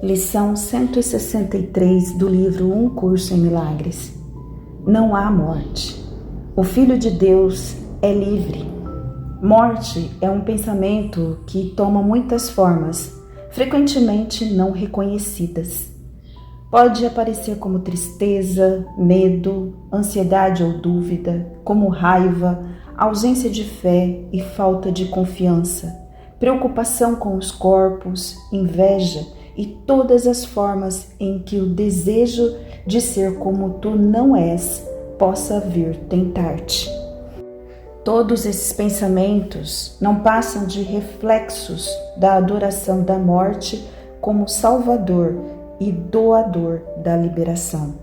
Lição 163 do livro Um Curso em Milagres. Não há morte. O Filho de Deus é livre. Morte é um pensamento que toma muitas formas, frequentemente não reconhecidas. Pode aparecer como tristeza, medo, ansiedade ou dúvida, como raiva, ausência de fé e falta de confiança, preocupação com os corpos, inveja e todas as formas em que o desejo de ser como tu não és possa vir tentar-te. Todos esses pensamentos não passam de reflexos da adoração da morte como Salvador e doador da liberação,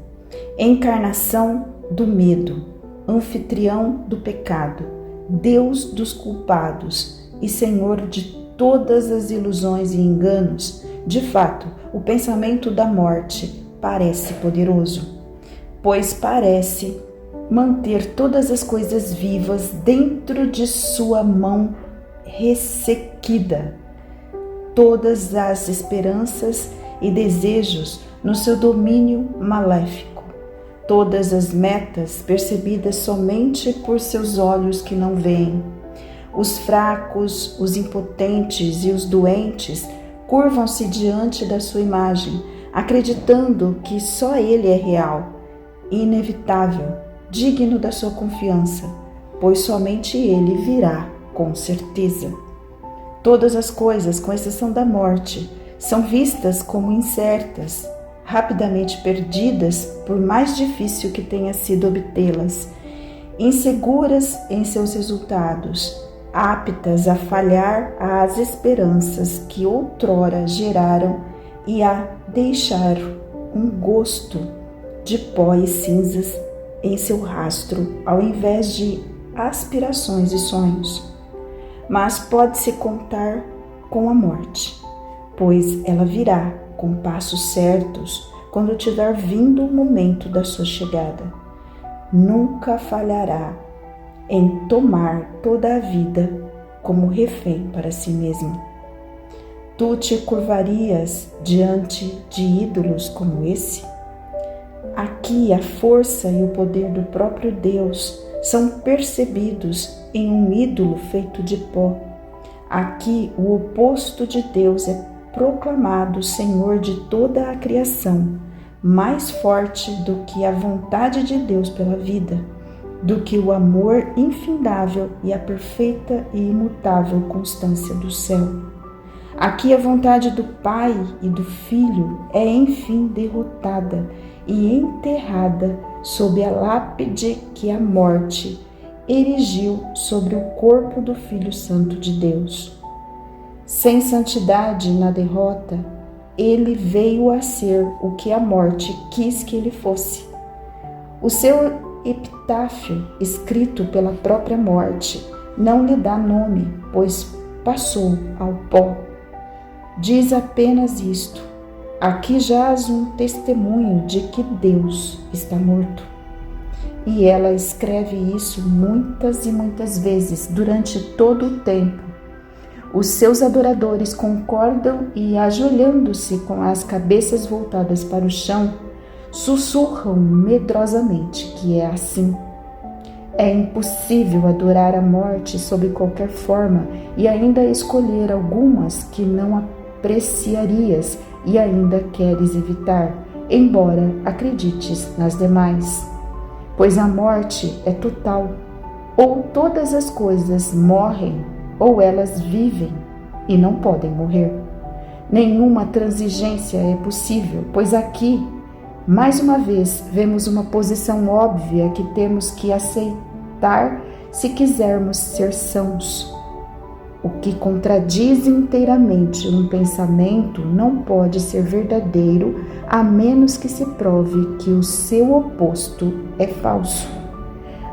encarnação do medo, anfitrião do pecado, Deus dos culpados e Senhor de todas as ilusões e enganos. De fato, o pensamento da morte parece poderoso, pois parece manter todas as coisas vivas dentro de sua mão ressequida, todas as esperanças e desejos no seu domínio maléfico, todas as metas percebidas somente por seus olhos que não veem. Os fracos, os impotentes e os doentes curvam-se diante da sua imagem, acreditando que só ele é real, inevitável, digno da sua confiança, pois somente ele virá com certeza. Todas as coisas, com exceção da morte, são vistas como incertas, rapidamente perdidas por mais difícil que tenha sido obtê-las, inseguras em seus resultados, aptas a falhar às esperanças que outrora geraram e a deixar um gosto de pó e cinzas em seu rastro, ao invés de aspirações e sonhos. Mas pode-se contar com a morte, pois ela virá com passos certos quando tiver vindo o momento da sua chegada. Nunca falhará em tomar toda a vida como refém para si mesmo. Tu te curvarias diante de ídolos como esse? Aqui a força e o poder do próprio Deus são percebidos em um ídolo feito de pó. Aqui o oposto de Deus é proclamado Senhor de toda a criação, mais forte do que a vontade de Deus pela vida, do que o amor infindável e a perfeita e imutável constância do céu. Aqui a vontade do Pai e do Filho é enfim derrotada e enterrada sob a lápide que a morte erigiu sobre o corpo do Filho Santo de Deus. Sem santidade na derrota, ele veio a ser o que a morte quis que ele fosse. O seu epitáfio, escrito pela própria morte, não lhe dá nome, pois passou ao pó. Diz apenas isto: aqui jaz um testemunho de que Deus está morto. E ela escreve isso muitas e muitas vezes durante todo o tempo. Os seus adoradores concordam e, ajoelhando-se com as cabeças voltadas para o chão, sussurram medrosamente que é assim. É impossível adorar a morte sob qualquer forma e ainda escolher algumas que não apreciarias e ainda queres evitar, embora acredites nas demais. Pois a morte é total. Ou todas as coisas morrem, ou elas vivem e não podem morrer. Nenhuma transigência é possível, pois aqui, mais uma vez, vemos uma posição óbvia que temos que aceitar se quisermos ser sãos. O que contradiz inteiramente um pensamento não pode ser verdadeiro a menos que se prove que o seu oposto é falso.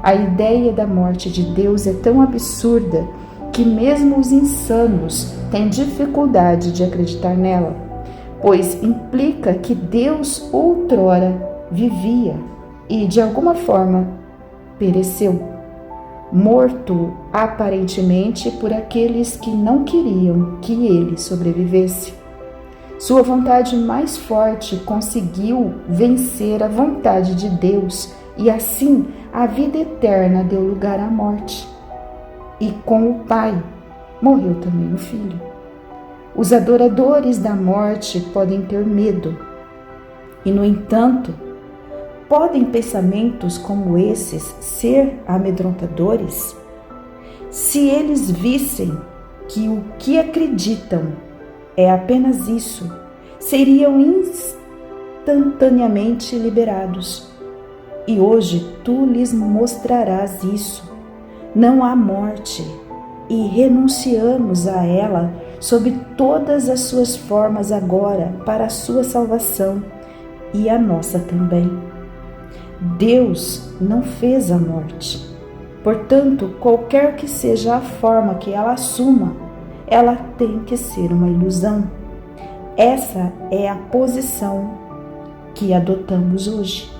A ideia da morte de Deus é tão absurda que mesmo os insanos têm dificuldade de acreditar nela, pois implica que Deus outrora vivia e, de alguma forma, pereceu, morto aparentemente por aqueles que não queriam que ele sobrevivesse. Sua vontade mais forte conseguiu vencer a vontade de Deus e assim a vida eterna deu lugar à morte. E com o Pai morreu também o Filho. Os adoradores da morte podem ter medo e, no entanto, podem pensamentos como esses ser amedrontadores? Se eles vissem que o que acreditam é apenas isso, seriam instantaneamente liberados. E hoje tu lhes mostrarás isso. Não há morte e renunciamos a ela sob todas as suas formas agora para a sua salvação e a nossa também. Deus não fez a morte. Portanto, qualquer que seja a forma que ela assuma, ela tem que ser uma ilusão. Essa é a posição que adotamos hoje.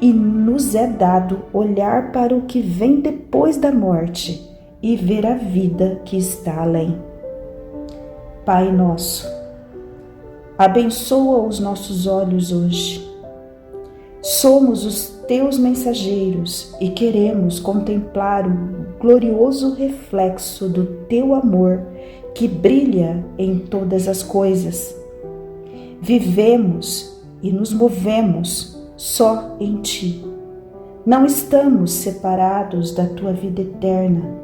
E nos é dado olhar para o que vem depois da morte e ver a vida que está além. Pai nosso, abençoa os nossos olhos hoje. Somos os teus mensageiros e queremos contemplar o glorioso reflexo do teu amor que brilha em todas as coisas. Vivemos e nos movemos só em ti. Não estamos separados da tua vida eterna.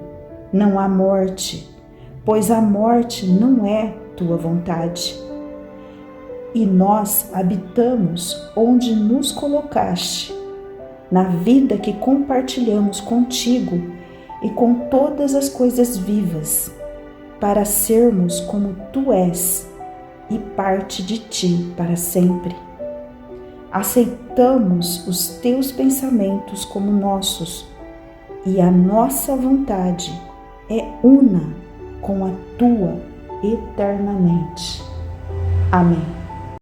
Não há morte, pois a morte não é tua vontade. E nós habitamos onde nos colocaste, na vida que compartilhamos contigo e com todas as coisas vivas, para sermos como tu és e parte de ti para sempre. Aceitamos os teus pensamentos como nossos e a nossa vontade é una com a tua eternamente. Amém.